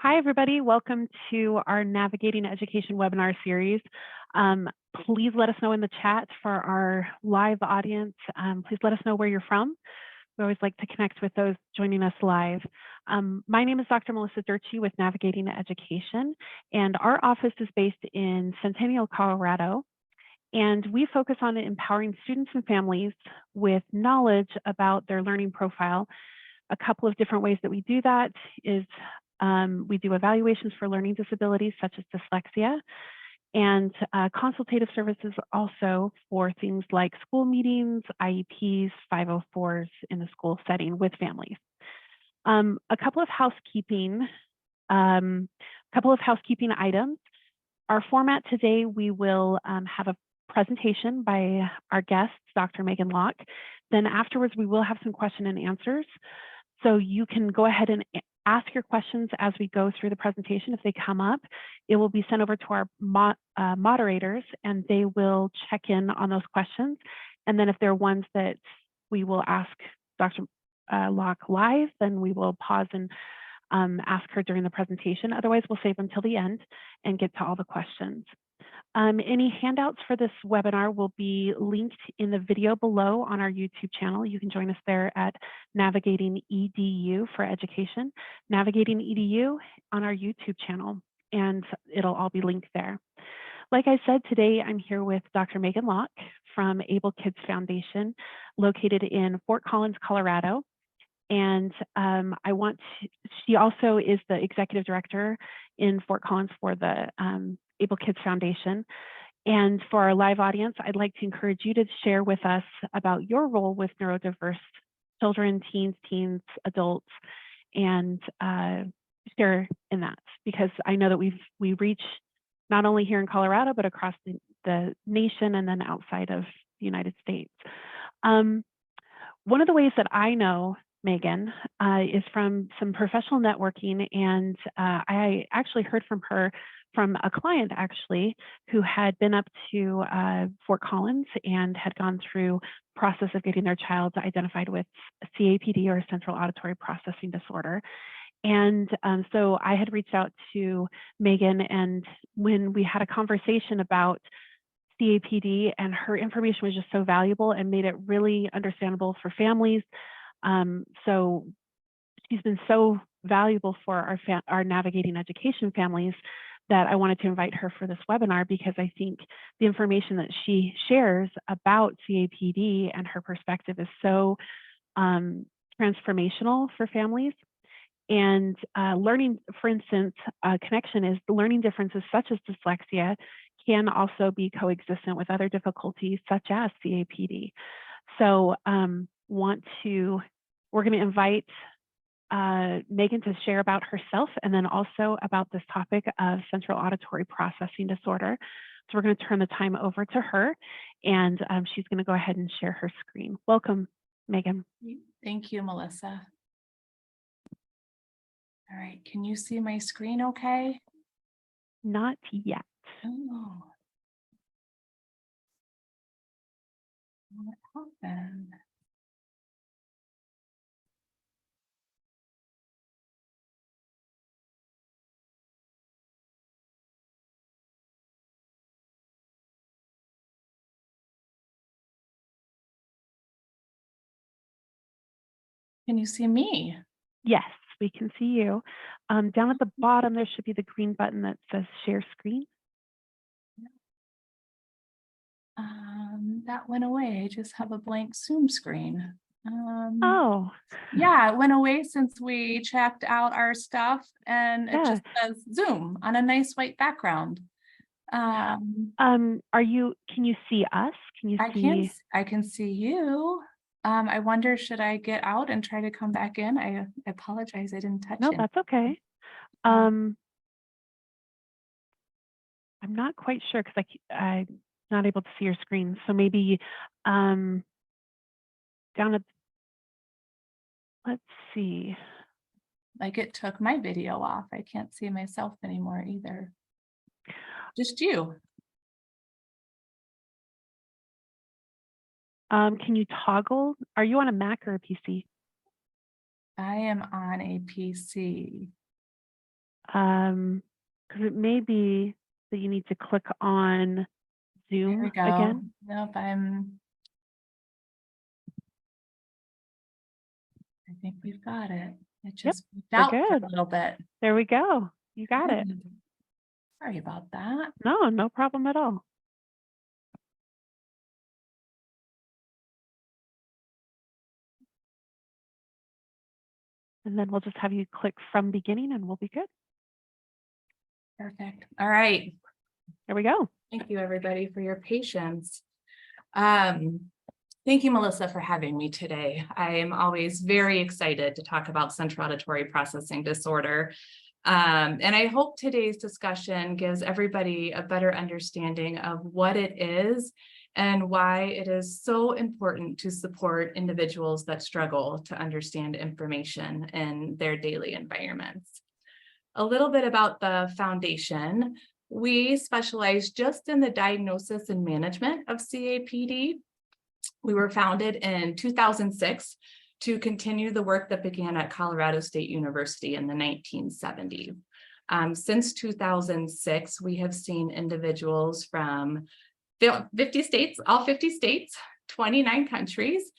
Hi, everybody. Welcome to our Navigating Education webinar series. Please let us know in the chat for our live audience. Please let us know where you're from. We always like to connect with those joining us live. My name is Dr. Melissa Durtschi with Navigating Education, and our office is based in Centennial, Colorado. And we focus on empowering students and families with knowledge about their learning profile. A couple of different ways that we do that is we do evaluations for learning disabilities such as dyslexia, and consultative services also for things like school meetings, IEPs, 504s in the school setting with families. A couple of housekeeping items. Our format today, we will have a presentation by our guest, Dr. Megan Locke. Then afterwards, we will have some question and answers. So you can go ahead and ask your questions as we go through the presentation. If they come up, it will be sent over to our moderators, and they will check in on those questions. And then if there are ones that we will ask Dr. Locke live, then we will pause and ask her during the presentation. Otherwise, we'll save them till the end and get to all the questions. Any handouts for this webinar will be linked in the video below on our YouTube channel. You can join us there at Navigating EDU for Education, Navigating EDU on our YouTube channel, and it'll all be linked there. Like I said, today I'm here with Dr. Megan Locke from Able Kids Foundation, located in Fort Collins, Colorado. And she also is the executive director in Fort Collins for the Able Kids Foundation. And for our live audience, I'd like to encourage you to share with us about your role with neurodiverse children, teens, adults, and share in that, because I know that we reach not only here in Colorado, but across the nation and then outside of the United States. One of the ways that I know Megan is from some professional networking, and I actually heard from her from a client actually who had been up to Fort Collins and had gone through the process of getting their child identified with CAPD, or Central Auditory Processing Disorder. And so I had reached out to Megan, and when we had a conversation about CAPD, and her information was just so valuable and made it really understandable for families. So she's been so valuable for our Navigating Education families that I wanted to invite her for this webinar, because I think the information that she shares about CAPD and her perspective is so transformational for families. And learning, for instance, connection is the learning differences such as dyslexia can also be coexistent with other difficulties such as CAPD. So we're going to invite Megan to share about herself, and then also about this topic of Central Auditory Processing Disorder. So we're going to turn the time over to her, and she's going to go ahead and share her screen. Welcome, Megan. Thank you, Melissa. All right, can you see my screen okay? Not yet. Oh. What happened? Can you see me? Yes, we can see you. Down at the bottom, there should be the green button that says share screen. That went away. I just have a blank Zoom screen. Oh. Yeah, it went away since we checked out our stuff, and it just says Zoom on a nice white background. Can you see us? Can you see? I can see you. I wonder, should I get out and try to come back in? I apologize, I didn't touch it. No, that's okay. I'm not quite sure, because I'm not able to see your screen. So maybe down at, let's see. Like, it took my video off. I can't see myself anymore either. Just you. Can you toggle? Are you on a Mac or a PC? I am on a PC. Because it may be that you need to click on There we Zoom go. again. Nope, I think we've got it. It just freaked we're out for a good. little bit. There we go. You got it. Sorry about that. No, no problem at all. And then we'll just have you click from beginning and we'll be good. Perfect. All right. There we go. Thank you, everybody, for your patience. Thank you, Melissa, for having me today. I am always very excited to talk about central auditory processing disorder. And I hope today's discussion gives everybody a better understanding of what it is and why it is so important to support individuals that struggle to understand information in their daily environments. A little bit about the foundation. We specialize just in the diagnosis and management of CAPD. We were founded in 2006 to continue the work that began at Colorado State University in the 1970s. Since 2006, we have seen individuals from 50 states, all 50 states, 29 countries,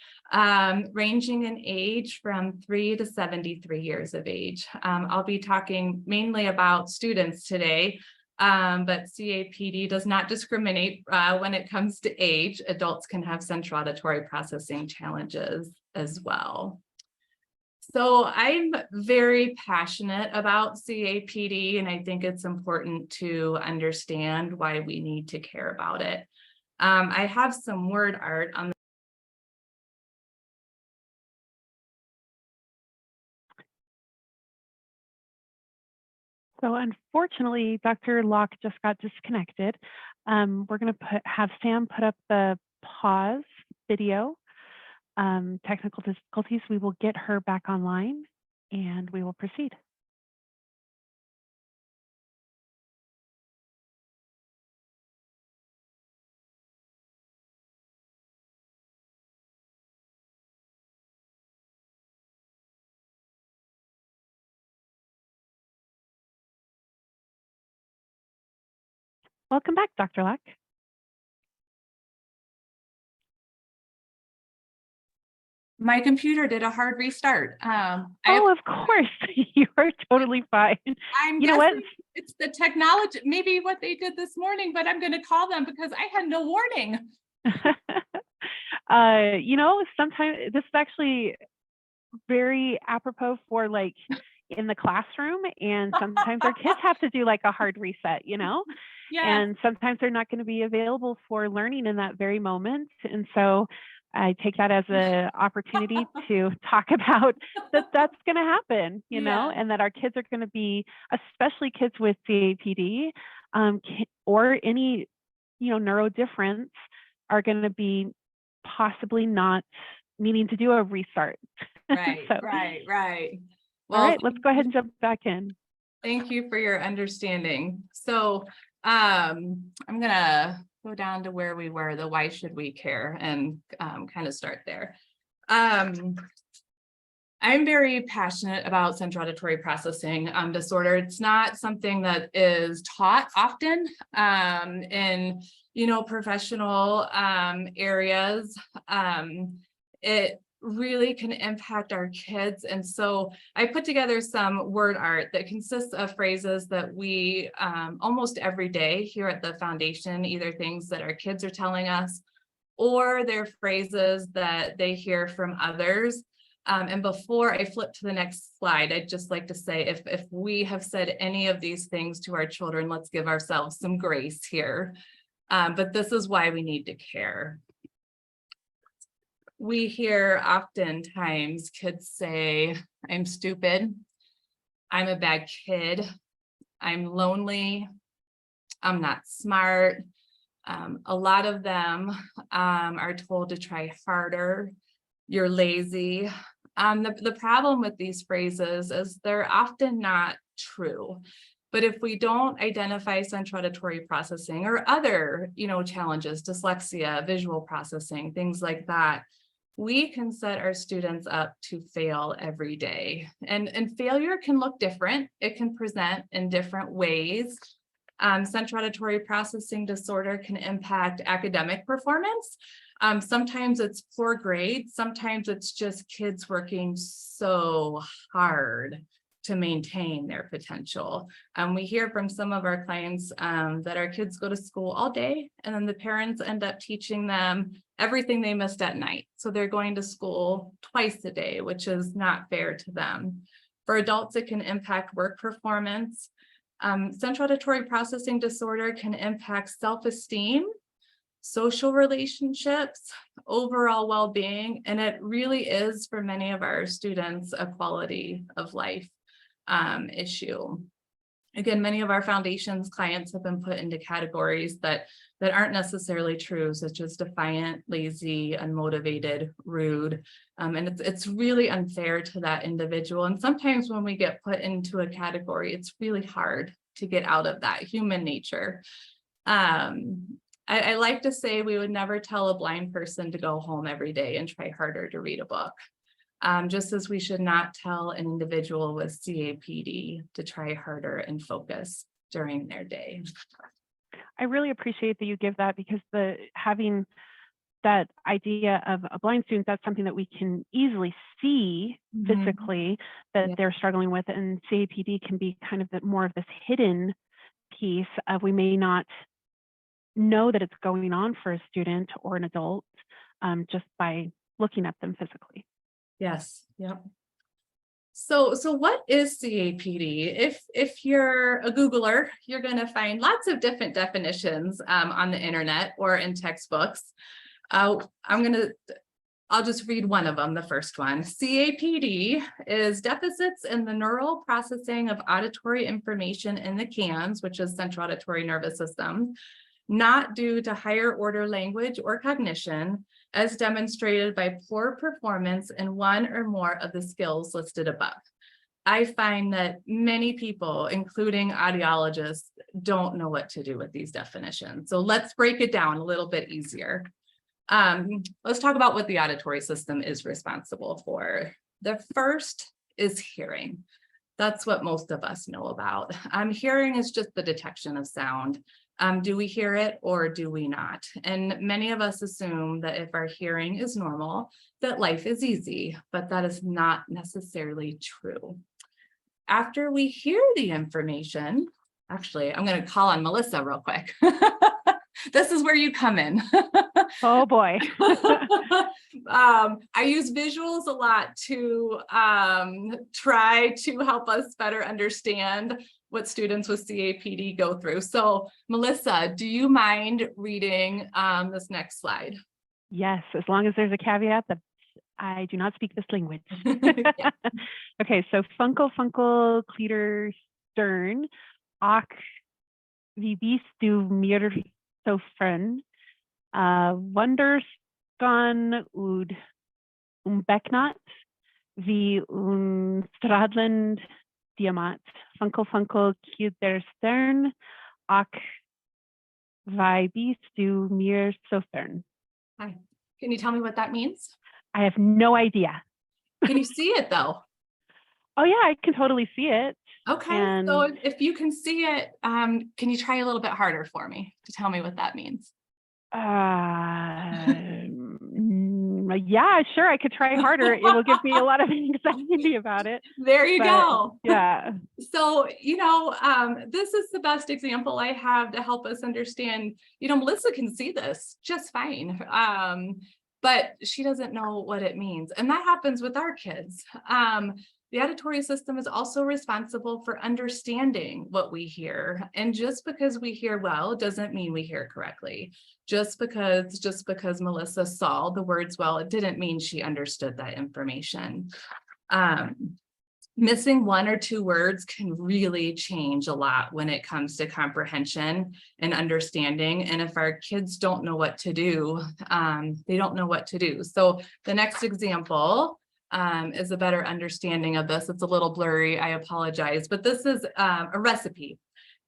ranging in age from 3 to 73 years of age. I'll be talking mainly about students today, but CAPD does not discriminate when it comes to age. Adults can have central auditory processing challenges as well. So I'm very passionate about CAPD, and I think it's important to understand why we need to care about it. I have some word art on. So unfortunately, Dr. Locke just got disconnected. We're going to have Sam put up the pause video. Technical difficulties, we will get her back online and we will proceed. Welcome back, Dr. Locke. My computer did a hard restart. Of course, you are totally fine. I'm you know what? It's the technology, maybe what they did this morning, but I'm going to call them because I had no warning. Sometimes this is actually very apropos for like in the classroom, and sometimes our kids have to do like a hard reset, Yeah. And sometimes they're not going to be available for learning in that very moment. And so I take that as an opportunity to talk about that's going to happen, and that our kids are going to be, especially kids with CAPD or any, neuro difference, are going to be possibly not needing to do a restart. Right, right. Well, all right, let's go ahead and jump back in. Thank you for your understanding. So I'm going to go down to where we were, the why should we care, and kind of start there. I'm very passionate about central auditory processing disorder. It's not something that is taught often in, professional areas. It really can impact our kids. And so I put together some word art that consists of phrases that we almost every day here at the foundation, either things that our kids are telling us, or they're phrases that they hear from others. And before I flip to the next slide, I'd just like to say, if we have said any of these things to our children, let's give ourselves some grace here. But this is why we need to care. We hear oftentimes kids say, I'm stupid, I'm a bad kid, I'm lonely, I'm not smart. A lot of them are told to try harder, you're lazy. The problem with these phrases is they're often not true. But if we don't identify central auditory processing or other, challenges, dyslexia, visual processing, things like that, we can set our students up to fail every day. And failure can look different. It can present in different ways. Central auditory processing disorder can impact academic performance. Sometimes it's poor grades. Sometimes it's just kids working so hard to maintain their potential. We hear from some of our clients that our kids go to school all day, and then the parents end up teaching them everything they missed at night. So they're going to school twice a day, which is not fair to them. For adults, it can impact work performance. Central auditory processing disorder can impact self-esteem, social relationships, overall well-being, and it really is for many of our students a quality of life issue. Again, many of our foundations clients have been put into categories that aren't necessarily true, such as defiant, lazy, unmotivated, rude. And it's really unfair to that individual. And sometimes when we get put into a category, it's really hard to get out of that, human nature. I like to say we would never tell a blind person to go home every day and try harder to read a book. Just as we should not tell an individual with CAPD to try harder and focus during their day. I really appreciate that you give that, because having that idea of a blind student, that's something that we can easily see physically that they're struggling with, and CAPD can be kind of more of this hidden piece of we may not know that it's going on for a student or an adult just by looking at them physically. Yes. Yep. So what is CAPD? If you're a Googler, you're going to find lots of different definitions on the internet or in textbooks. I'll just read one of them, the first one. CAPD is deficits in the neural processing of auditory information in the CANS, which is central auditory nervous system, not due to higher order language or cognition, as demonstrated by poor performance in one or more of the skills listed above. I find that many people, including audiologists, don't know what to do with these definitions. So let's break it down a little bit easier. Let's talk about what the auditory system is responsible for. The first is hearing. That's what most of us know about. Hearing is just the detection of sound. Do we hear it or do we not? And many of us assume that if our hearing is normal, that life is easy, but that is not necessarily true. After we hear the information, actually, I'm going to call on Melissa real quick. This is where you come in. Oh boy. I use visuals a lot to try to help us better understand what students with CAPD go through. So Melissa, do you mind reading this next slide? Yes, as long as there's a caveat that I do not speak this language. Yeah. Okay, so Funkel, Cleater, Stern, Ach, wie bist du mir so fern, Wunderstan und Becknat, wie Stradland Diamant, Funkel, Cleater, Stern, Ach, wie bist du mir so fern. Hi. Can you tell me what that means? I have no idea. Can you see it though? Oh yeah, I can totally see it. Okay, And so if you can see it, can you try a little bit harder for me to tell me what that means? Yeah, sure, I could try harder. It'll give me a lot of anxiety about it. There you go. Yeah. So, this is the best example I have to help us understand, Melissa can see this just fine. But she doesn't know what it means. And that happens with our kids. The auditory system is also responsible for understanding what we hear. And just because we hear well doesn't mean we hear correctly. Just because Melissa saw the words well, it didn't mean she understood that information. Missing one or two words can really change a lot when it comes to comprehension and understanding. And if our kids don't know what to do, they don't know what to do. So the next example is a better understanding of this. It's a little blurry, I apologize, but this is a recipe.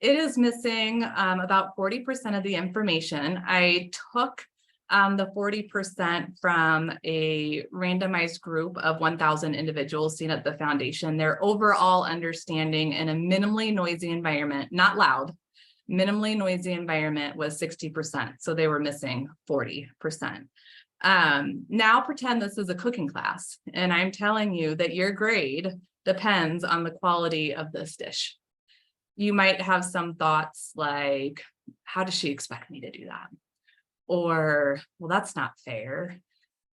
It is missing about 40% of the information. I took The 40% from a randomized group of 1,000 individuals seen at the foundation, their overall understanding in a minimally noisy environment, not loud, minimally noisy environment was 60%. So they were missing 40%. Now pretend this is a cooking class, and I'm telling you that your grade depends on the quality of this dish. You might have some thoughts like, how does she expect me to do that? Or, well, that's not fair.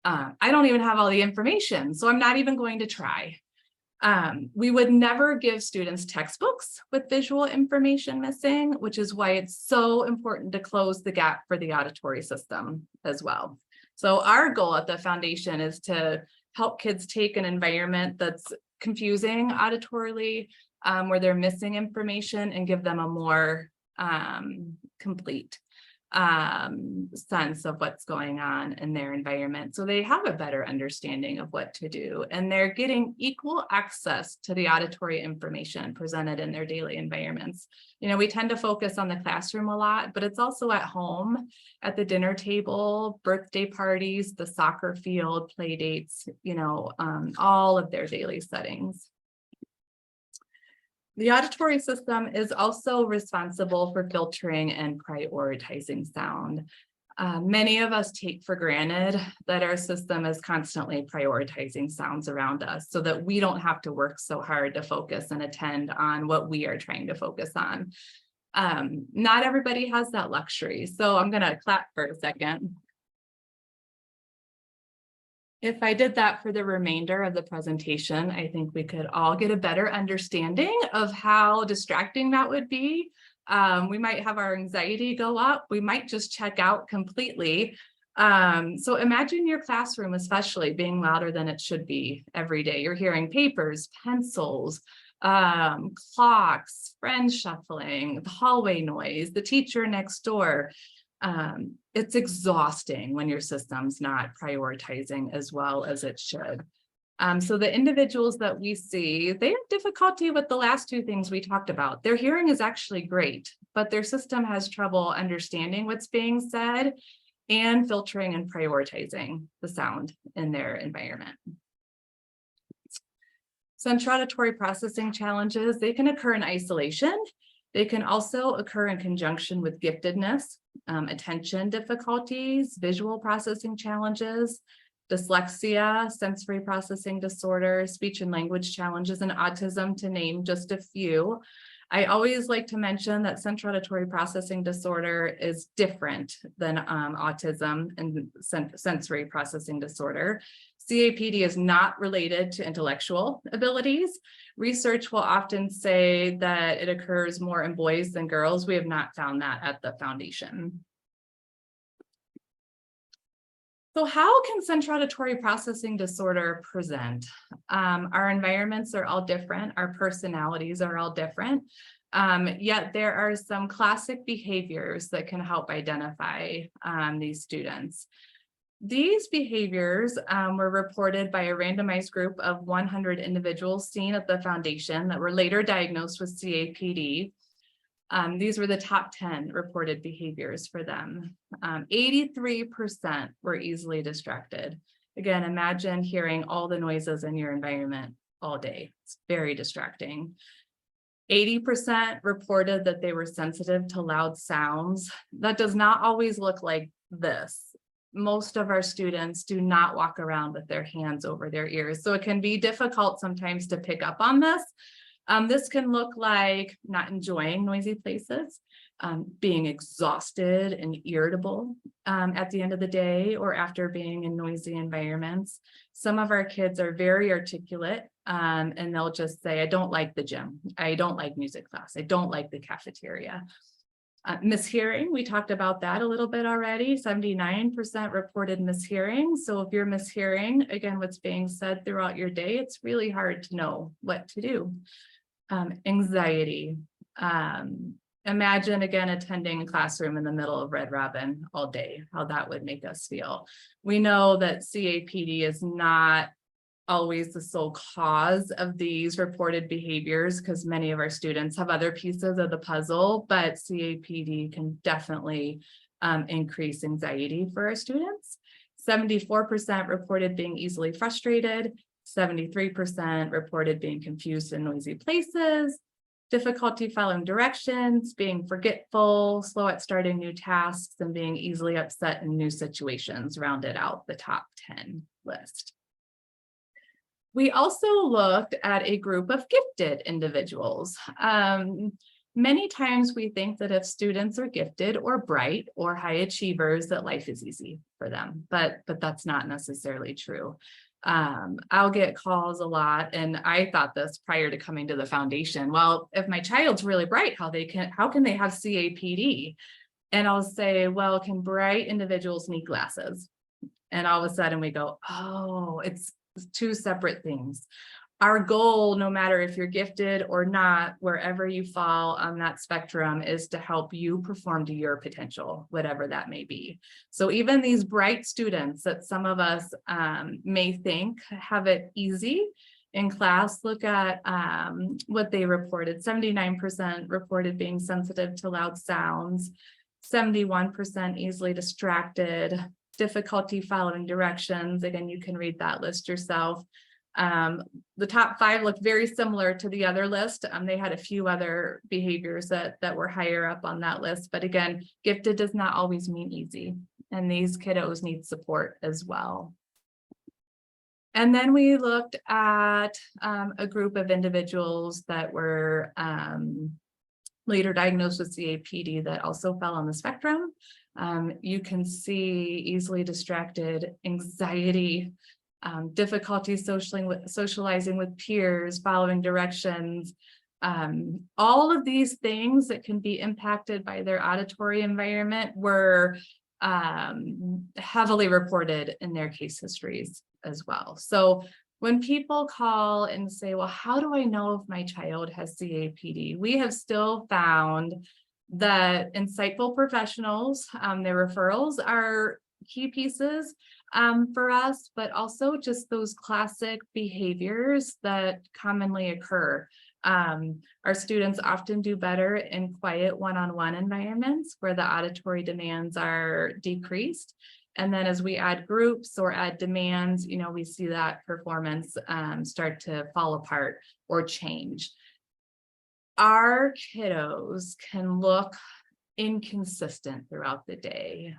I don't even have all the information, so I'm not even going to try. We would never give students textbooks with visual information missing, which is why it's so important to close the gap for the auditory system as well. So our goal at the foundation is to help kids take an environment that's confusing auditorily, where they're missing information, and give them a more complete sense of what's going on in their environment, so they have a better understanding of what to do, and they're getting equal access to the auditory information presented in their daily environments. You know, we tend to focus on the classroom a lot, but it's also at home, at the dinner table, birthday parties, the soccer field, play dates, you know, all of their daily settings. The auditory system is also responsible for filtering and prioritizing sound. Many of us take for granted that our system is constantly prioritizing sounds around us so that we don't have to work so hard to focus and attend on what we are trying to focus on. Not everybody has that luxury, so I'm going to clap for a second. If I did that for the remainder of the presentation, I think we could all get a better understanding of how distracting that would be. We might have our anxiety go up. We might just check out completely. So imagine your classroom, especially, being louder than it should be every day. You're hearing papers, pencils, clocks, friends shuffling, the hallway noise, the teacher next door. It's exhausting when your system's not prioritizing as well as it should. So the individuals that we see, they have difficulty with the last two things we talked about. Their hearing is actually great, but their system has trouble understanding what's being said and filtering and prioritizing the sound in their environment. Central auditory processing challenges, they can occur in isolation. They can also occur in conjunction with giftedness, attention difficulties, visual processing challenges, dyslexia, sensory processing disorder, speech and language challenges, and autism, to name just a few. I always like to mention that central auditory processing disorder is different than autism and sensory processing disorder. CAPD is not related to intellectual abilities. Research will often say that it occurs more in boys than girls. We have not found that at the foundation. So how can central auditory processing disorder present? Our environments are all different. Our personalities are all different. Yet there are some classic behaviors that can help identify these students. These behaviors were reported by a randomized group of 100 individuals seen at the foundation that were later diagnosed with CAPD. These were the top 10 reported behaviors for them. 83% were easily distracted. Again, imagine hearing all the noises in your environment all day. It's very distracting. 80% reported that they were sensitive to loud sounds. That does not always look like this. Most of our students do not walk around with their hands over their ears, so it can be difficult sometimes to pick up on this. This can look like not enjoying noisy places, being exhausted and irritable at the end of the day or after being in noisy environments. Some of our kids are very articulate and they'll just say, I don't like the gym. I don't like music class. I don't like the cafeteria. Mishearing, we talked about that a little bit already. 79% reported mishearing. So if you're mishearing, again, what's being said throughout your day, it's really hard to know what to do. Anxiety. Imagine, again, attending a classroom in the middle of Red Robin all day, how that would make us feel. We know that CAPD is not always the sole cause of these reported behaviors, because many of our students have other pieces of the puzzle, but CAPD can definitely increase anxiety for our students. 74% reported being easily frustrated. 73% reported being confused in noisy places, difficulty following directions, being forgetful, slow at starting new tasks, and being easily upset in new situations rounded out the top 10 list. We also looked at a group of gifted individuals. Many times we think that if students are gifted or bright or high achievers, that life is easy for them, but that's not necessarily true. I'll get calls a lot, and I thought this prior to coming to the foundation. Well, if my child's really bright, how can they have CAPD? And I'll say, well, can bright individuals need glasses? And all of a sudden we go, oh, it's two separate things. Our goal, no matter if you're gifted or not, wherever you fall on that spectrum, is to help you perform to your potential, whatever that may be. So even these bright students that some of us may think have it easy in class, look at what they reported. 79% reported being sensitive to loud sounds, 71% easily distracted, difficulty following directions. Again, you can read that list yourself. The top 5 look very similar to the other list. They had a few other behaviors that were higher up on that list, but again, gifted does not always mean easy, and these kiddos need support as well. And then we looked at a group of individuals that were later diagnosed with CAPD that also fell on the spectrum. You can see easily distracted, anxiety, difficulty socializing with peers, following directions, all of these things that can be impacted by their auditory environment were heavily reported in their case histories as well. So when people call and say, well, how do I know if my child has CAPD? We have still found that insightful professionals, their referrals are key pieces for us, but also just those classic behaviors that commonly occur. Our students often do better in quiet one-on-one environments where the auditory demands are decreased. And then as we add groups or add demands, we see that performance start to fall apart or change. Our kiddos can look inconsistent throughout the day.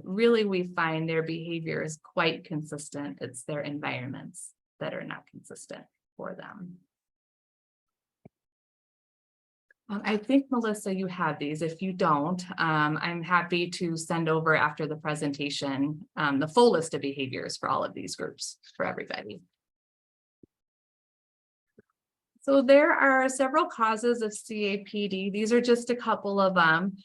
Really, we find their behavior is quite consistent. It's their environments that are not consistent for them. I think, Melissa, you have these. If you don't, I'm happy to send over after the presentation the full list of behaviors for all of these groups for everybody. So there are several causes of CAPD. These are just a couple of them.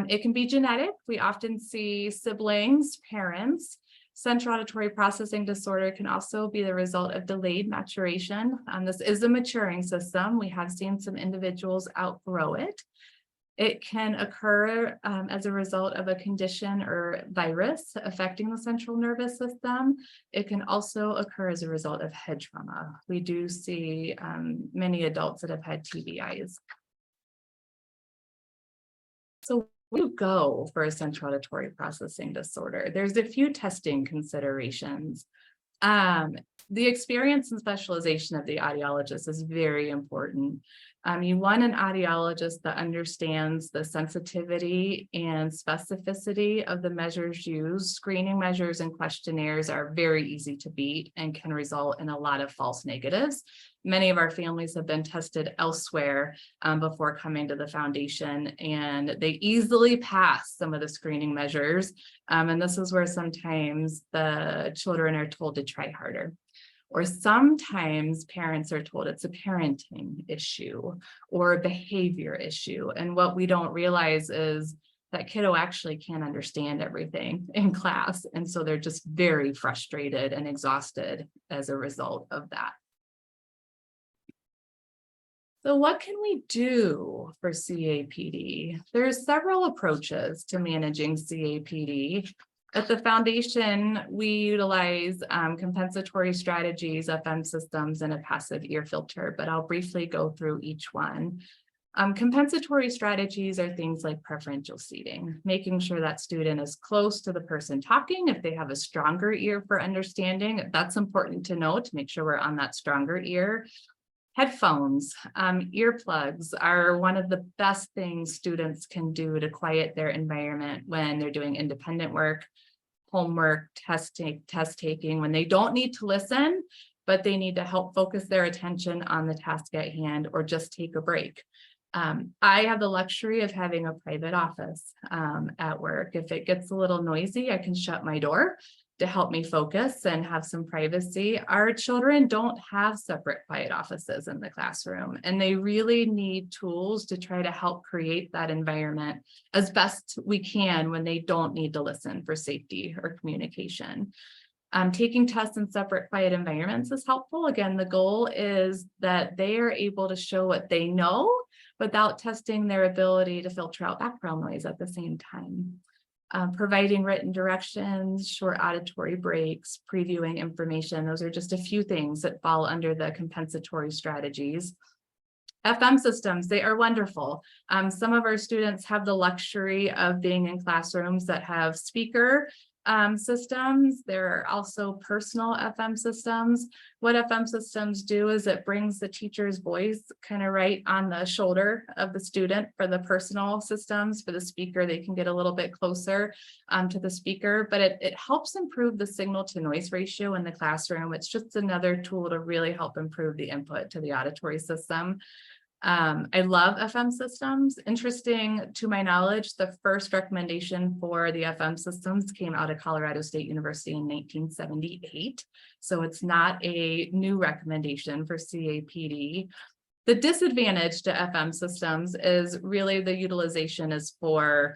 It can be genetic. We often see siblings, parents. Central auditory processing disorder can also be the result of delayed maturation. This is a maturing system. We have seen some individuals outgrow it. It can occur as a result of a condition or virus affecting the central nervous system. It can also occur as a result of head trauma. We do see many adults that have had TBIs. So where do you go for a central auditory processing disorder? There's a few testing considerations. The experience and specialization of the audiologist is very important. You want an audiologist that understands the sensitivity and specificity of the measures used. Screening measures and questionnaires are very easy to beat and can result in a lot of false negatives. Many of our families have been tested elsewhere before coming to the foundation, and they easily pass some of the screening measures. And this is where sometimes the children are told to try harder. Or sometimes parents are told it's a parenting issue or a behavior issue. And what we don't realize is that kiddo actually can't understand everything in class. And so they're just very frustrated and exhausted as a result of that. So what can we do for CAPD? There's several approaches to managing CAPD. At the foundation, we utilize compensatory strategies, FM systems, and a passive ear filter, but I'll briefly go through each one. Compensatory strategies are things like preferential seating, making sure that student is close to the person talking. If they have a stronger ear for understanding, that's important to know to make sure we're on that stronger ear. Headphones, earplugs are one of the best things students can do to quiet their environment when they're doing independent work, homework, test taking, when they don't need to listen, but they need to help focus their attention on the task at hand or just take a break. I have the luxury of having a private office at work. If it gets a little noisy, I can shut my door to help me focus and have some privacy. Our children don't have separate quiet offices in the classroom, and they really need tools to try to help create that environment as best we can when they don't need to listen for safety or communication. Taking tests in separate quiet environments is helpful. Again, the goal is that they are able to show what they know without testing their ability to filter out background noise at the same time. Providing written directions, short auditory breaks, previewing information. Those are just a few things that fall under the compensatory strategies. FM systems, they are wonderful. Some of our students have the luxury of being in classrooms that have speaker systems. There are also personal FM systems. What FM systems do is it brings the teacher's voice kind of right on the shoulder of the student. For the personal systems, for the speaker, they can get a little bit closer to the speaker, but it helps improve the signal to noise ratio in the classroom. It's just another tool to really help improve the input to the auditory system. I love FM systems. Interesting to my knowledge, the first recommendation for the FM systems came out of Colorado State University in 1978. So it's not a new recommendation for CAPD. The disadvantage to FM systems is really the utilization is for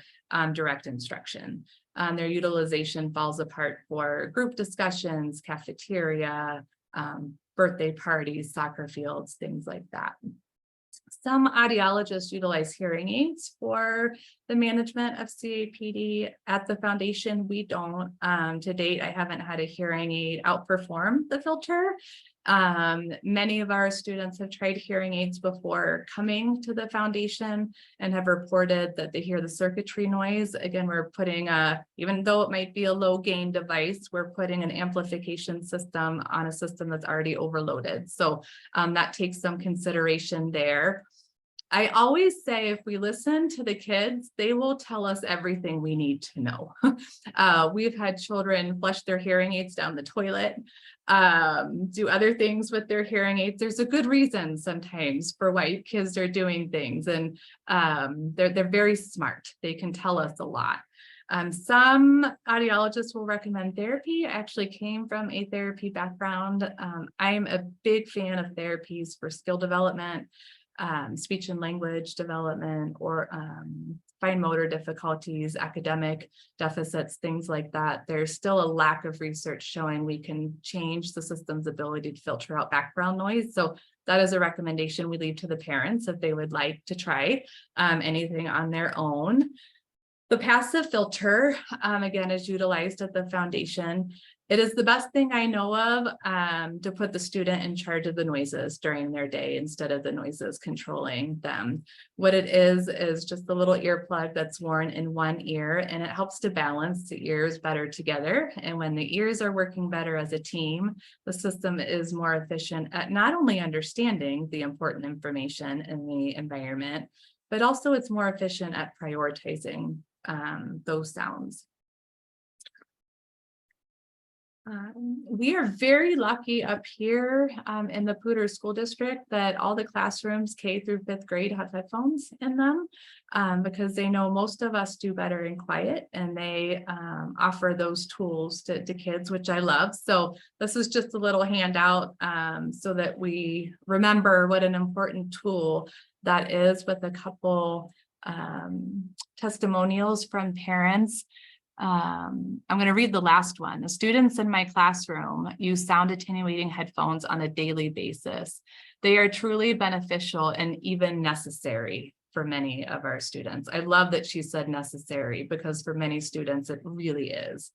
direct instruction. Their utilization falls apart for group discussions, cafeteria, birthday parties, soccer fields, things like that. Some audiologists utilize hearing aids for the management of CAPD. At the foundation, we don't. To date, I haven't had a hearing aid outperform the filter. Many of our students have tried hearing aids before coming to the foundation and have reported that they hear the circuitry noise. Again, we're putting even though it might be a low gain device, we're putting an amplification system on a system that's already overloaded. So that takes some consideration there. I always say if we listen to the kids, they will tell us everything we need to know. We've had children flush their hearing aids down the toilet, do other things with their hearing aids. There's a good reason sometimes for why kids are doing things, and they're very smart. They can tell us a lot. Some audiologists will recommend therapy. I actually came from a therapy background. I'm a big fan of therapies for skill development, speech and language development, or fine motor difficulties, academic deficits, things like that. There's still a lack of research showing we can change the system's ability to filter out background noise. So that is a recommendation we leave to the parents if they would like to try anything on their own. The passive filter, again, is utilized at the foundation. It is the best thing I know of to put the student in charge of the noises during their day instead of the noises controlling them. What it is just a little earplug that's worn in one ear, and it helps to balance the ears better together. And when the ears are working better as a team, the system is more efficient at not only understanding the important information in the environment, but also it's more efficient at prioritizing those sounds. We are very lucky up here in the Poudre School District that all the classrooms K through 5th grade have headphones in them because they know most of us do better in quiet, and they offer those tools to kids, which I love. So this is just a little handout so that we remember what an important tool that is, with a couple testimonials from parents. I'm going to read the last one. The students in my classroom use sound attenuating headphones on a daily basis. They are truly beneficial and even necessary for many of our students. I love that she said necessary, because for many students it really is.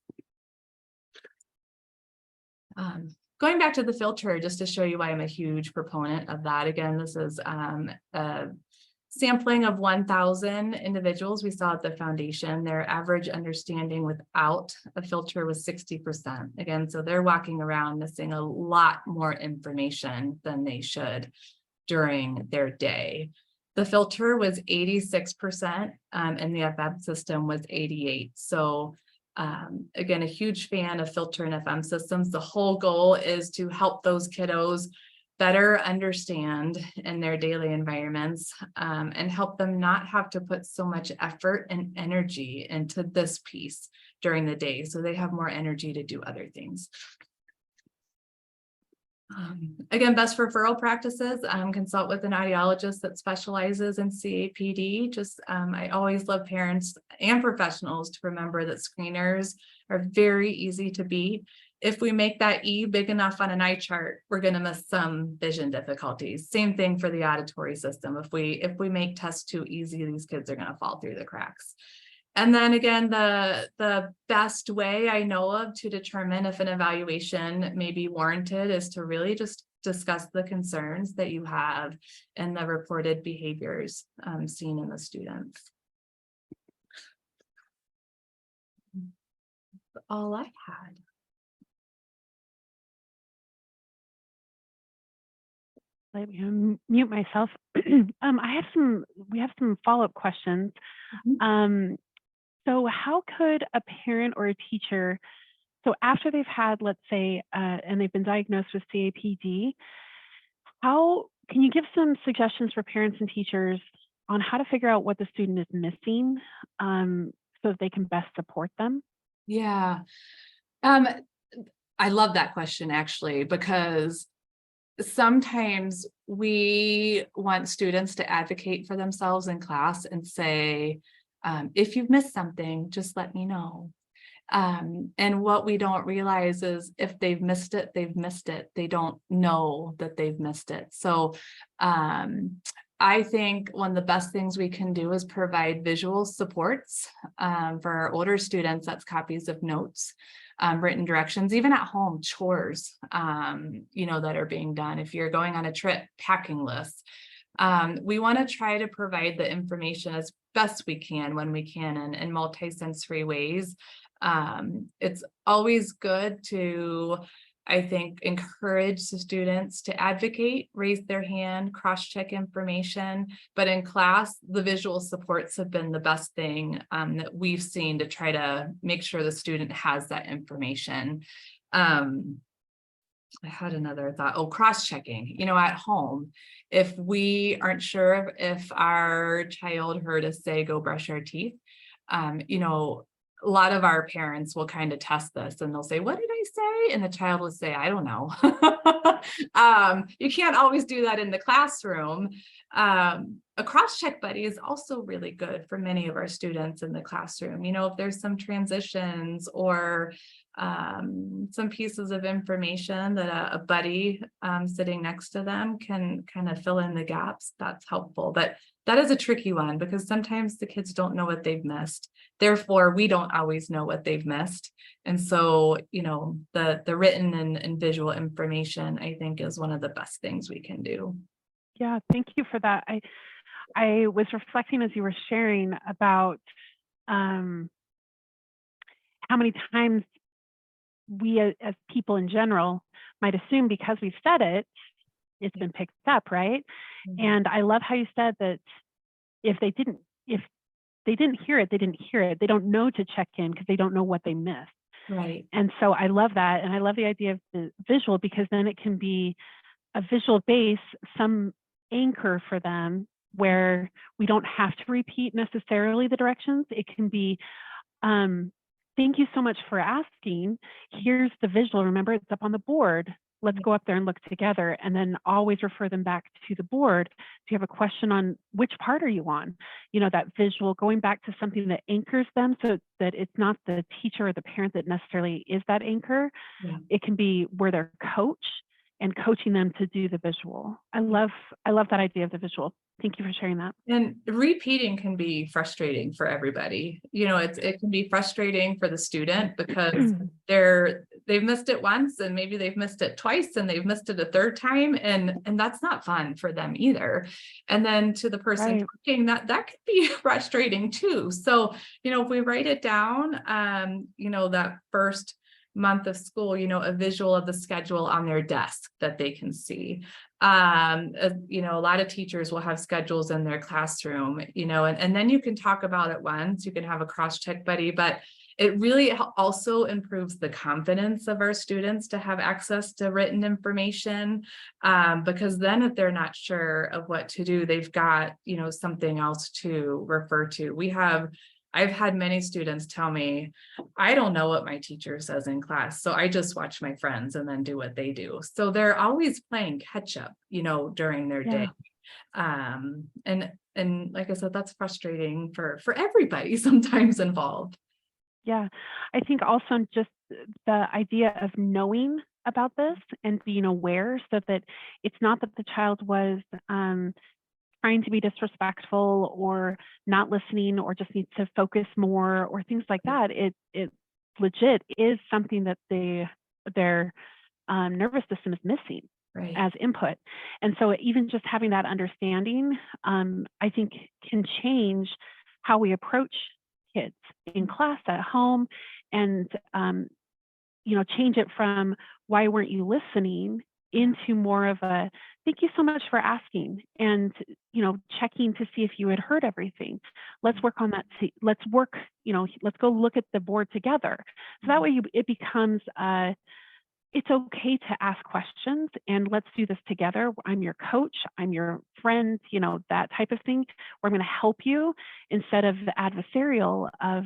Going back to the filter, just to show you why I'm a huge proponent of that. Again, this is sampling of 1,000 individuals we saw at the foundation. Their average understanding without a filter was 60%. Again, so they're walking around missing a lot more information than they should during their day. The filter was 86%, and the FM system was 88%. So again, a huge fan of filter and FM systems. The whole goal is to help those kiddos better understand in their daily environments, and help them not have to put so much effort and energy into this piece during the day, so they have more energy to do other things. Again, best referral practices, consult with an audiologist that specializes in CAPD. I always love parents and professionals to remember that screeners are very easy to beat. If we make that E big enough on an eye chart, we're going to miss some vision difficulties. Same thing for the auditory system. If we make tests too easy, these kids are going to fall through the cracks. And then again, the best way I know of to determine if an evaluation may be warranted is to really just discuss the concerns that you have and the reported behaviors seen in the students. That's all I had. Let me mute myself. We have some follow-up questions. So how could a parent or a teacher, so after they've had, let's say, and they've been diagnosed with CAPD, can you give some suggestions for parents and teachers on how to figure out what the student is missing, so that they can best support them? Yeah, I love that question actually, because sometimes we want students to advocate for themselves in class and say, if you've missed something, just let me know. And what we don't realize is if they've missed it, they've missed it. They don't know that they've missed it. So I think one of the best things we can do is provide visual supports for our older students. That's copies of notes, written directions, even at home, chores, that are being done. If you're going on a trip, packing lists. We want to try to provide the information as best we can when we can in multisensory ways. It's always good to, I think, encourage the students to advocate, raise their hand, cross-check information. But in class, the visual supports have been the best thing that we've seen to try to make sure the student has that information. I had another thought. Cross-checking, at home. If we aren't sure if our child heard us say, go brush our teeth, a lot of our parents will kind of test this and they'll say, what did I say? And the child will say, I don't know. You can't always do that in the classroom. A cross-check buddy is also really good for many of our students in the classroom. If there's some transitions or some pieces of information that a buddy sitting next to them can kind of fill in the gaps, that's helpful. But that is a tricky one because sometimes the kids don't know what they've missed. Therefore, we don't always know what they've missed. And so, the written and visual information, I think, is one of the best things we can do. Yeah, thank you for that. I was reflecting as you were sharing about how many times we as people in general might assume because we've said it, it's been picked up, right? Mm-hmm. And I love how you said that if they didn't hear it, they didn't hear it. They don't know to check in because they don't know what they missed. Right. And so I love that. And I love the idea of the visual because then it can be a visual base, some anchor for them where we don't have to repeat necessarily the directions. It can be, thank you so much for asking. Here's the visual. Remember, it's up on the board. Let's go up there and look together, and then always refer them back to the board. If you have a question on which part are you on, that visual, going back to something that anchors them so that it's not the teacher or the parent that necessarily is that anchor. Yeah. It can be where they're coach and coaching them to do the visual. I love that idea of the visual. Thank you for sharing that. And repeating can be frustrating for everybody. It can be frustrating for the student because they've missed it once, and maybe they've missed it twice, and they've missed it a third time, and that's not fun for them either. And then to the person Right. talking, that could be frustrating too. So, if we write it down, that first month of school, a visual of the schedule on their desk that they can see. A lot of teachers will have schedules in their classroom, and then you can talk about it once, you can have a cross-check buddy, but it really also improves the confidence of our students to have access to written information, because then if they're not sure of what to do, they've got, something else to refer to. I've had many students tell me, I don't know what my teacher says in class, so I just watch my friends and then do what they do. So they're always playing catch up, during their day. And like I said, that's frustrating for everybody sometimes involved. Yeah. I think also just the idea of knowing about this and being aware, so that it's not that the child was trying to be disrespectful or not listening or just needs to focus more or things like that. It legit is something that their nervous system is missing Right. as input. And so even just having that understanding, I think can change how we approach kids in class, at home, and change it from why weren't you listening into more of a thank you so much for asking, and checking to see if you had heard everything. Let's work on that. Let's work, let's go look at the board together. So that way it becomes it's okay to ask questions, and let's do this together. I'm your coach, I'm your friend, that type of thing, where I'm going to help you, instead of the adversarial of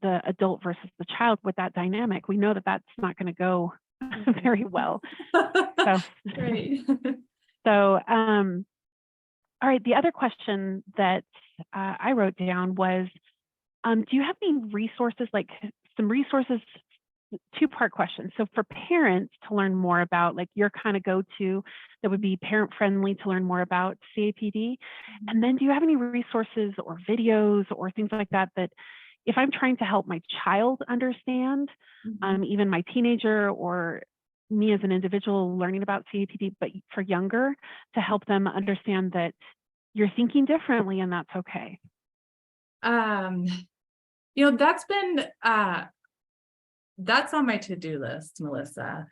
the adult versus the child. With that dynamic, we know that that's not going to go very well. So, Right. so all right. The other question that I wrote down was, do you have any resources, like some resources? Two-part question. So for parents to learn more about, like, your kind of go-to that would be parent friendly to learn more about CAPD. And then do you have any resources or videos or things like that, that if I'm trying to help my child understand, even my teenager or me as an individual learning about CAPD, but for younger, to help them understand that you're thinking differently and that's okay? That's been that's on my to-do list, Melissa.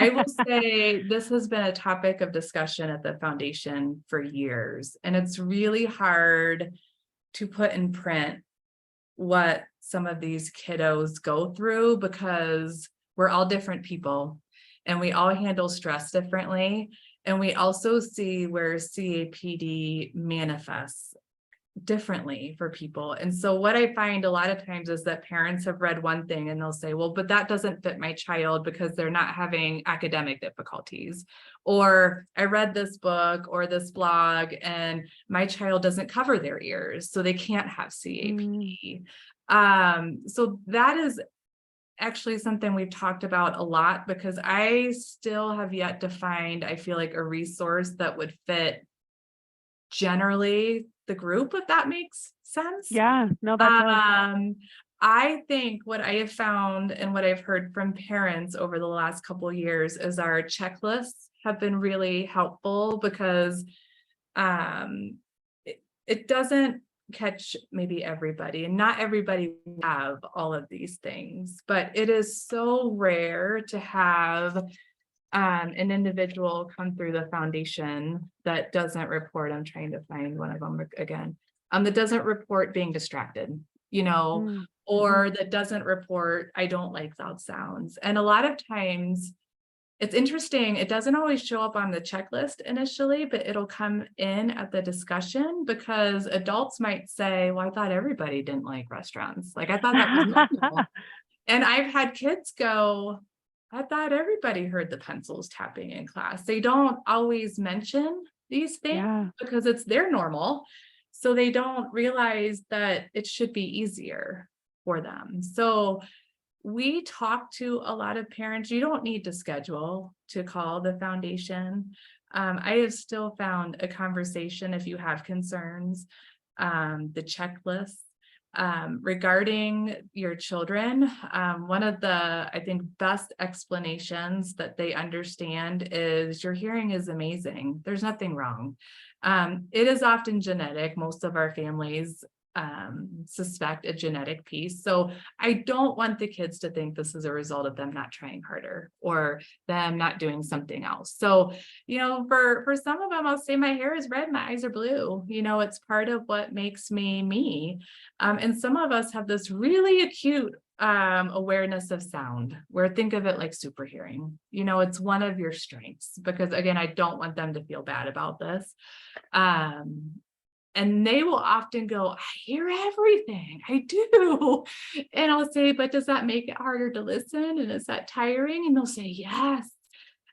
I will say this has been a topic of discussion at the foundation for years, and it's really hard to put in print what some of these kiddos go through, because we're all different people and we all handle stress differently. And we also see where CAPD manifests differently for people. And so what I find a lot of times is that parents have read one thing and they'll say, well, but that doesn't fit my child because they're not having academic difficulties. Or I read this book or this blog and my child doesn't cover their ears, so they can't have CAPD. So that is actually something we've talked about a lot, because I still have yet to find, I feel like, a resource that would fit generally the group, if that makes sense. Yeah, no, that does. I think what I have found and what I've heard from parents over the last couple of years is our checklists have been really helpful, because it doesn't catch maybe everybody, and not everybody have all of these things, but it is so rare to have an individual come through the foundation that doesn't report, I'm trying to find one of them again, that doesn't report being distracted, or that doesn't report, I don't like loud sounds. And a lot of times it's interesting, it doesn't always show up on the checklist initially, but it'll come in at the discussion, because adults might say, well, I thought everybody didn't like restaurants. Like, I thought that was normal. And I've had kids go, I thought everybody heard the pencils tapping in class. They don't always mention these things because it's their normal. So they don't realize that it should be easier for them. So we talk to a lot of parents. You don't need to schedule to call the foundation. I have still found a conversation if you have concerns, the checklist. Regarding your children, one of the, I think, best explanations that they understand is your hearing is amazing. There's nothing wrong. It is often genetic. Most of our families suspect a genetic piece. So I don't want the kids to think this is a result of them not trying harder or them not doing something else. So, for some of them, I'll say my hair is red, my eyes are blue. It's part of what makes me me. And some of us have this really acute awareness of sound, where think of it like super hearing. It's one of your strengths, because again, I don't want them to feel bad about this. And they will often go, I hear everything, I do. And I'll say, but does that make it harder to listen? And is that tiring? And they'll say, yes.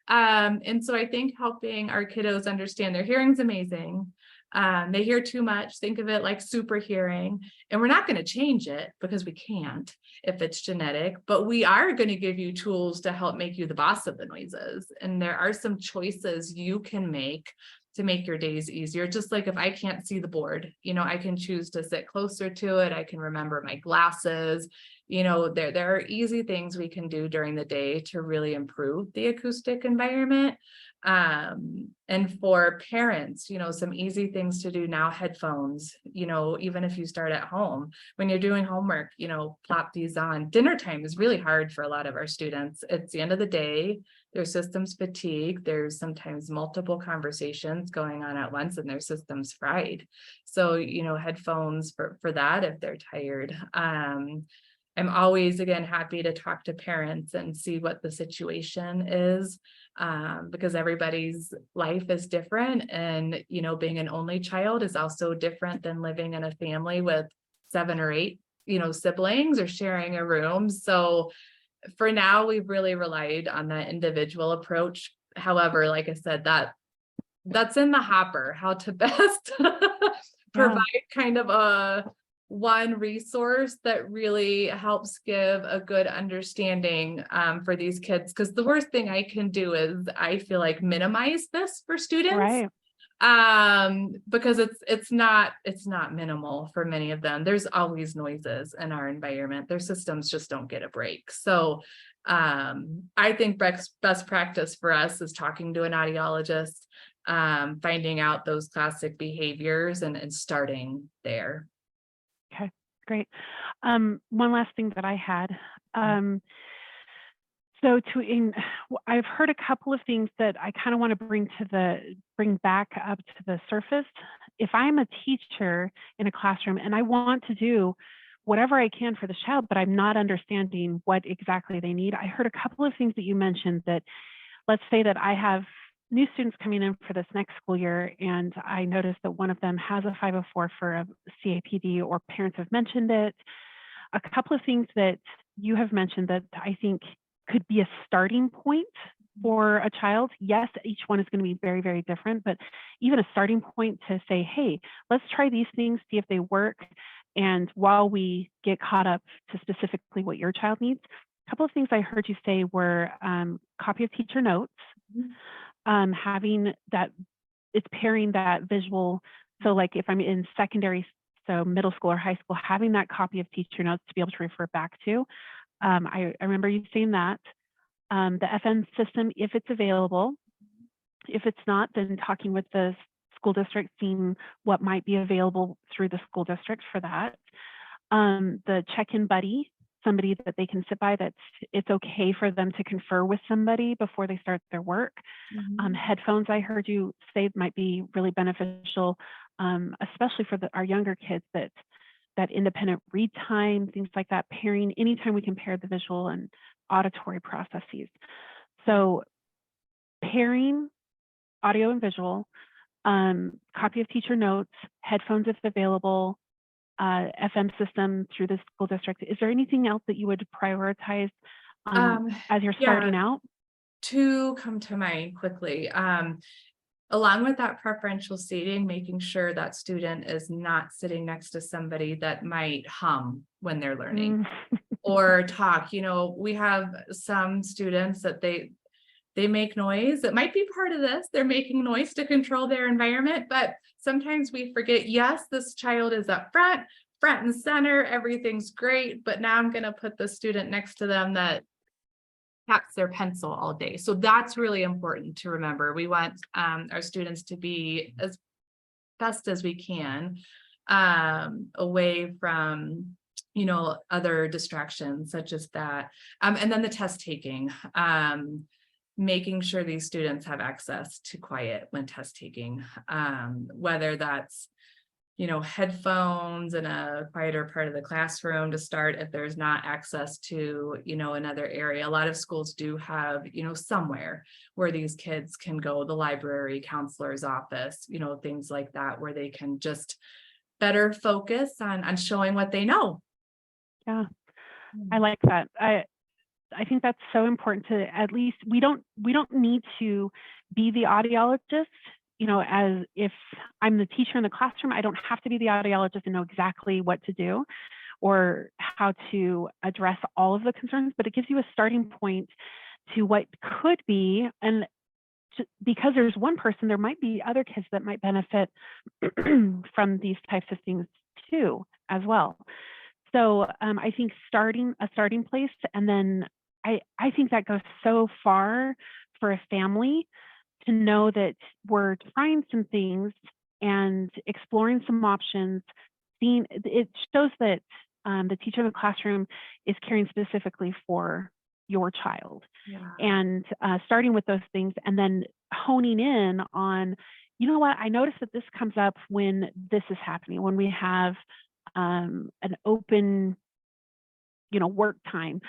And so I think helping our kiddos understand their hearing's amazing. They hear too much, think of it like super hearing, and we're not going to change it because we can't if it's genetic, but we are going to give you tools to help make you the boss of the noises. And there are some choices you can make to make your days easier. Just like if I can't see the board, I can choose to sit closer to it. I can remember my glasses. There are easy things we can do during the day to really improve the acoustic environment. And for parents, some easy things to do now, headphones, even if you start at home, when you're doing homework, plop these on. Dinner time is really hard for a lot of our students. It's the end of the day. There's systems fatigue. There's sometimes multiple conversations going on at once and their system's fried. So, headphones for that if they're tired. I'm always, again, happy to talk to parents and see what the situation is, because everybody's life is different. And, being an only child is also different than living in a family with 7 or 8, siblings or sharing a room. So for now, we've really relied on that individual approach. However, like I said, that's in the hopper, how to best provide kind of a one resource that really helps give a good understanding for these kids. Because the worst thing I can do is, I feel like, minimize this for students. Right. Because it's not minimal for many of them. There's always noises in our environment. Their systems just don't get a break. So I think best practice for us is talking to an audiologist, finding out those classic behaviors and starting there. Okay, great. One last thing that I had. I've heard a couple of things that I kind of want to bring back up to the surface. If I'm a teacher in a classroom and I want to do whatever I can for the child, but I'm not understanding what exactly they need, I heard a couple of things that you mentioned. That let's say that I have new students coming in for this next school year, and I noticed that one of them has a 504 for a CAPD, or parents have mentioned it. A couple of things that you have mentioned that I think could be a starting point for a child. Yes, each one is going to be very, very different, but even a starting point to say, hey, let's try these things, see if they work. And while we get caught up to specifically what your child needs, a couple of things I heard you say were copy of teacher notes, having that, it's pairing that visual. So like if I'm in secondary, so middle school or high school, having that copy of teacher notes to be able to refer back to. I remember you saying that. The FM system, if it's available. If it's not, then talking with the school district, seeing what might be available through the school district for that. The check-in buddy, somebody that they can sit by, that it's okay for them to confer with somebody before they start their work. Headphones, I heard you say, might be really beneficial, especially for our younger kids, that independent read time, things like that, pairing, anytime we can pair the visual and auditory processes. So pairing audio and visual, copy of teacher notes, headphones if available, FM system through the school district. Is there anything else that you would prioritize as you're starting out? Two come to mind quickly. Along with that preferential seating, making sure that student is not sitting next to somebody that might hum when they're learning or talk. We have some students that they make noise. It might be part of this. They're making noise to control their environment, but sometimes we forget, yes, this child is up front. front and center, everything's great, but now I'm going to put the student next to them that taps their pencil all day. So that's really important to remember. We want our students to be as best as we can away from, other distractions such as that. And then the test taking, making sure these students have access to quiet when test taking, whether that's headphones in a quieter part of the classroom to start if there's not access to, another area. A lot of schools do have, somewhere where these kids can go, the library, counselor's office, things like that, where they can just better focus on showing what they know. Yeah, I like that. I think that's so important to, at least we don't need to be the audiologist. As if I'm the teacher in the classroom, I don't have to be the audiologist and know exactly what to do or how to address all of the concerns, but it gives you a starting point to what could be. And because there's one person, there might be other kids that might benefit from these types of things too, as well. So I think a starting place, and then I think that goes so far for a family to know that we're trying some things and exploring some options. It shows that the teacher in the classroom is caring specifically for your child. Yeah. And starting with those things and then honing in on, what, I noticed that this comes up when this is happening, when we have an open, work time.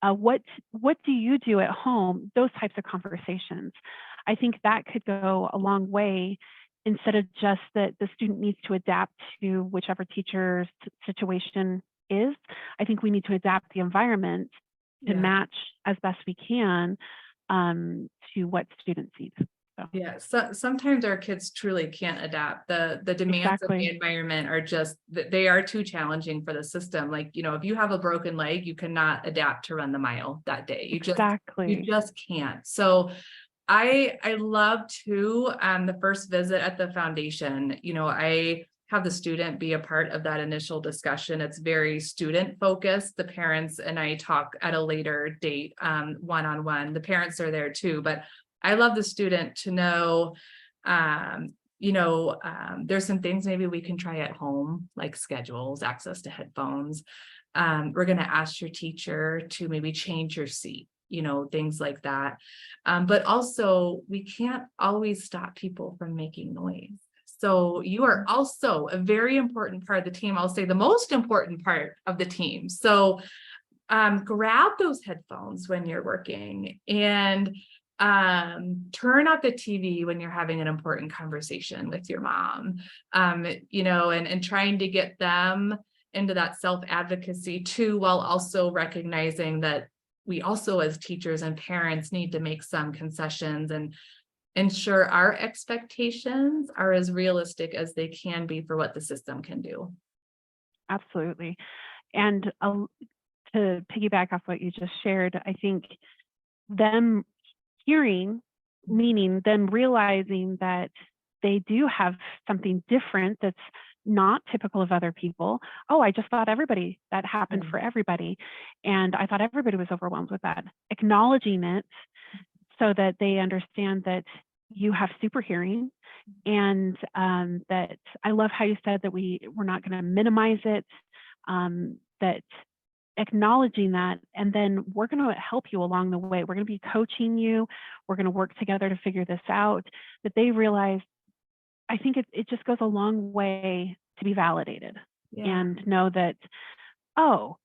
What do you do at home? Those types of conversations. I think that could go a long way, instead of just that the student needs to adapt to whichever teacher's situation is. I think we need to adapt the environment to match as best we can to what students need. So. Yeah, so sometimes our kids truly can't adapt. The demands of the environment are just, they are too challenging for the system. Like, if you have a broken leg, you cannot adapt to run the mile that day. You just can't. So I love to the first visit at the foundation, I have the student be a part of that initial discussion. It's very student focused. The parents and I talk at a later date, one-on-one. The parents are there too, but I love the student to know, there's some things maybe we can try at home, like schedules, access to headphones. We're going to ask your teacher to maybe change your seat, things like that. But also, we can't always stop people from making noise. So you are also a very important part of the team. I'll say the most important part of the team. So grab those headphones when you're working and turn off the TV when you're having an important conversation with your mom, and trying to get them into that self-advocacy too, while also recognizing that we also as teachers and parents need to make some concessions and ensure our expectations are as realistic as they can be for what the system can do. Absolutely. And to piggyback off what you just shared, I think them hearing, meaning them realizing that they do have something different that's not typical of other people. Oh, I just thought that happened for everybody. And I thought everybody was overwhelmed with that. Acknowledging it so that they understand that you have super hearing, and that I love how you said that we're not going to minimize it, that acknowledging that, and then we're going to help you along the way. We're going to be coaching you. We're going to work together to figure this out. That they realize, I think it just goes a long way to be validated and know that, oh,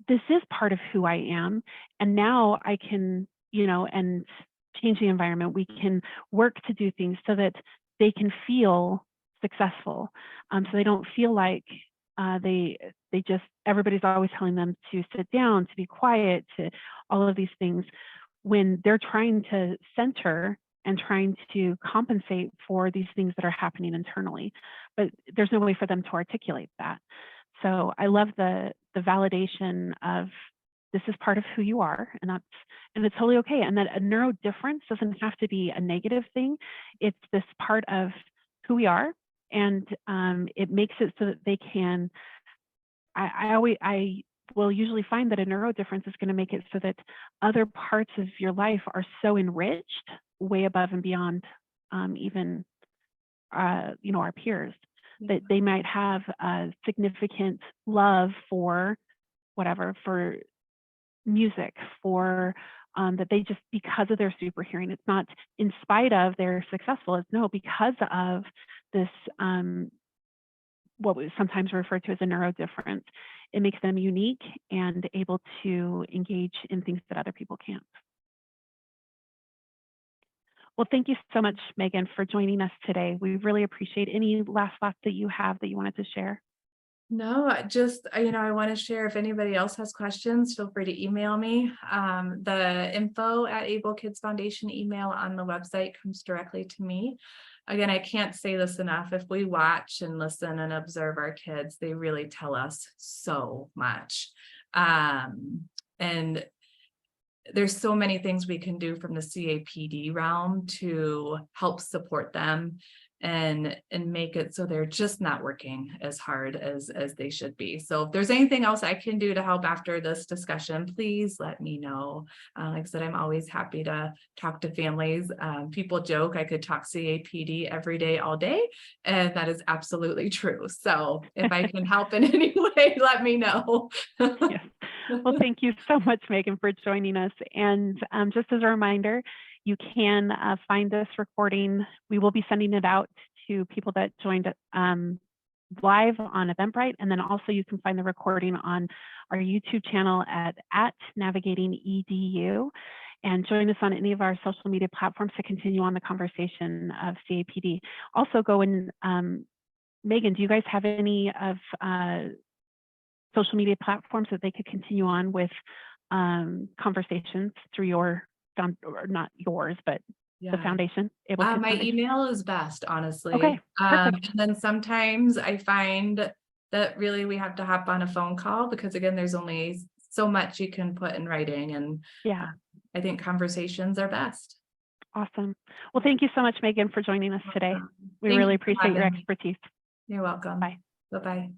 this is part of who I am. And now I can, and change the environment. We can work to do things so that they can feel successful. So they don't feel like everybody's always telling them to sit down, to be quiet, to all of these things, when they're trying to center and trying to compensate for these things that are happening internally. But there's no way for them to articulate that. So I love the validation of, this is part of who you are, and it's totally okay. And that a neuro difference doesn't have to be a negative thing. It's this part of who we are, and it makes it so that they can I will usually find that a neuro difference is going to make it so that other parts of your life are so enriched way above and beyond even our peers, that they might have a significant love for whatever, for music, for that they just, because of their super hearing, it's not in spite of they're successful, it's no, because of this what we sometimes refer to as a neuro difference. It makes them unique and able to engage in things that other people can't. Well, thank you so much, Megan, for joining us today. We really appreciate any last thoughts that you have that you wanted to share. No, I want to share, if anybody else has questions, feel free to email me. The info at Able Kids Foundation email on the website comes directly to me. Again, I can't say this enough. If we watch and listen and observe our kids, they really tell us so much. And there's so many things we can do from the CAPD realm to help support them and make it so they're just not working as hard as they should be. So if there's anything else I can do to help after this discussion, please let me know. Like I said, I'm always happy to talk to families. People joke I could talk CAPD every day, all day, and that is absolutely true. So if I can help in any way, let me know. Yes. Well, thank you so much, Megan, for joining us. And just as a reminder, you can find this recording. We will be sending it out to people that joined live on Eventbrite. And then also you can find the recording on our YouTube channel at Navigating EDU. And join us on any of our social media platforms to continue on the conversation of CAPD. Also go and, Megan, do you guys have any of social media platforms that they could continue on with conversations through your, or not yours, but the foundation? Able Kids My Foundation? email is best, honestly. Okay, perfect. And then sometimes I find that really we have to hop on a phone call because again, there's only so much you can put in writing, and Yeah, I think conversations are best. awesome. Well, thank you so much, Megan, for joining us today. We Thank really you for appreciate your having me. expertise. You're welcome. Bye. Bye-bye.